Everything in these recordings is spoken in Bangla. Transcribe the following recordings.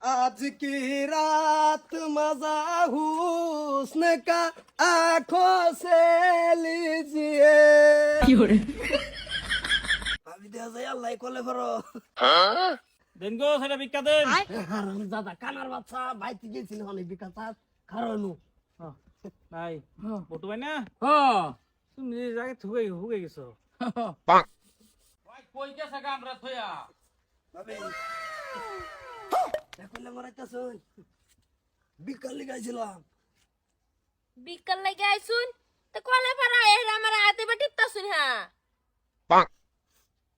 आज की रात मजा हुस्न का आंखों से लीजिए ভাবি দেয়া যায় আল্লাহ কোলে করো দেন গো সেটা ভিক্ষা দেন। হারাম দাদা কানার বাচ্চা বাইতে গেছিল অনেক বিকাশ খারানু ভাই বটু ভাই না হ্যাঁ তুমি যে জায়গায় থুকে হুকে গেছো। ভাই কই গেছে গামরা থইয়া ভাবি দেখলে মরাইতাছুন বিকাল গাইছিলাম বিকাল লাগে আইসুন তো কলে পারা এর আমার হাতে বাটিতা শুন হ্যাঁ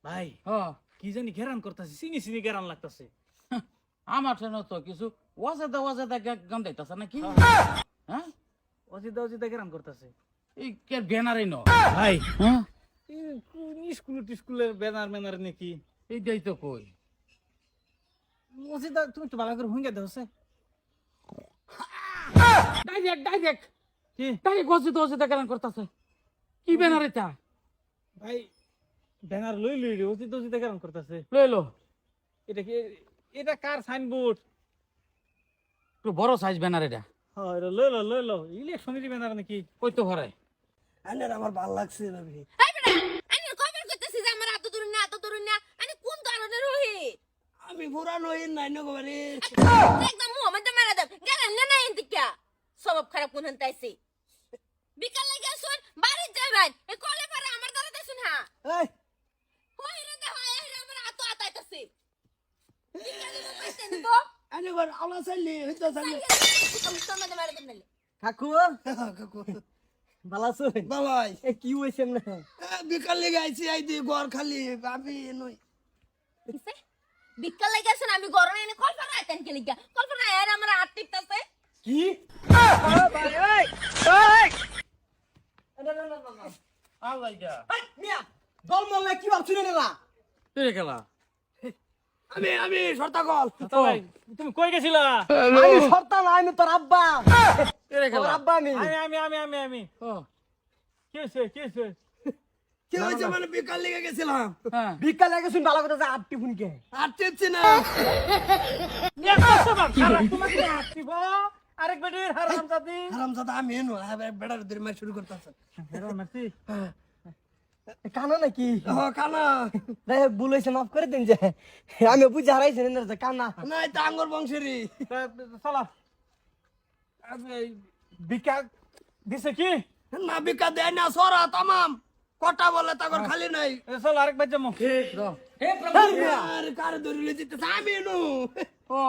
ভাই হ্যাঁ কি জানি ঘেরান করতেছে, চিনি চিনি ঘেরান লাগতেছে। আমার ঠেনো তো কিছু ওয়াজেদা গান দিতেছে নাকি হ্যাঁ অজিদা অজিদা ঘেরান করতেছে এই কে ব্যানারই ন ভাই। হ্যাঁ স্কুল টিস্কুলের ব্যানার ম্যানার নাকি এইটাই তো কই অজিদা তুমি তো ভালো করে হুঙ্গে দেওছে ডাইরেক্ট কি ওয়াজেদা গান করতেছে কি ব্যানার এটা ভাই? ব্যানার লই লই রে অজিদা অজিদা ঘেরান করতেছে। লইলো এটা কি, এটা কার সাইনবোর্ড? একটু বড় সাইজ ব্যানার এটা হ্যাঁ এটা লই লো ইলেকশনেরই ব্যানার নাকি? কই তো ঘরে আনের আমার ভাল লাগছে ভাবি এই বেটা আমি খবর করতেছি যে আমার এত দূর না আমি কোন ধরনের রহি আমি পুরানো হই নাই নগরে একদম মুহাম্মদ মারা দাও গেলাম না না এন্তিকা স্বভাব খারাপ কোন হন্তাইছি বিকাল লাগে আসুন বাড়ি যাবেন এই কলে পারা আমার দাঁড়াতে শুন হ্যাঁ এই হই রে দে হয় রে আমার হাত আতাইতাছে বিকাল লাগে পাইছেন তো আনে ঘর আওলা চাইলি হইতা চাইলি আমি তোমাদের মারা দেন নালে কাকু কাকু ভালো আছো বাবাই এ কি হইছে না বিকাল লেগে আইছি আই দি ঘর খালি ভাবি নই কিসে বিকাল লাগে আসুন আমি গরমে এনে কল্পনা আইতেন কে লিগা কল্পনা এর আমার হাত টিকতাছে কি আলাইগা মিয়া দল মল্লা কি ভাবছ রে না তুই খেলা আমি শর্তা কল ভাই তুমি কই গেছিলা? আমি শর্তা না আমি তোর আব্বা তুই খেলা আব্বা আমি আমি ও কি হয়েছে কি হইছে মানে বিকাল লেগে গেছিলাম হ্যাঁ বিকাল লেগে শুন ভালো কথা আটটি ফোনকে আটটি না আরেক বেটির হারাম জাতি হারামজাদা আমি এনো বেড়ার ধরে মার শুরু করতেছে হেরো মারছি। কানা নাকি কানা ভুল হয়েছে মাফ করে দিন যে আমি বুঝে হারাইছি না কানা না এটা আঙ্গর বংশেরই চলো বিকা দিছে কি? না বিকা দেয় না সরা তামাম কটা বলে তাকর খালি নাই চলো আরেক বাচ্চা মুখ আরে কারে ধরে লিতে আমি এনো ও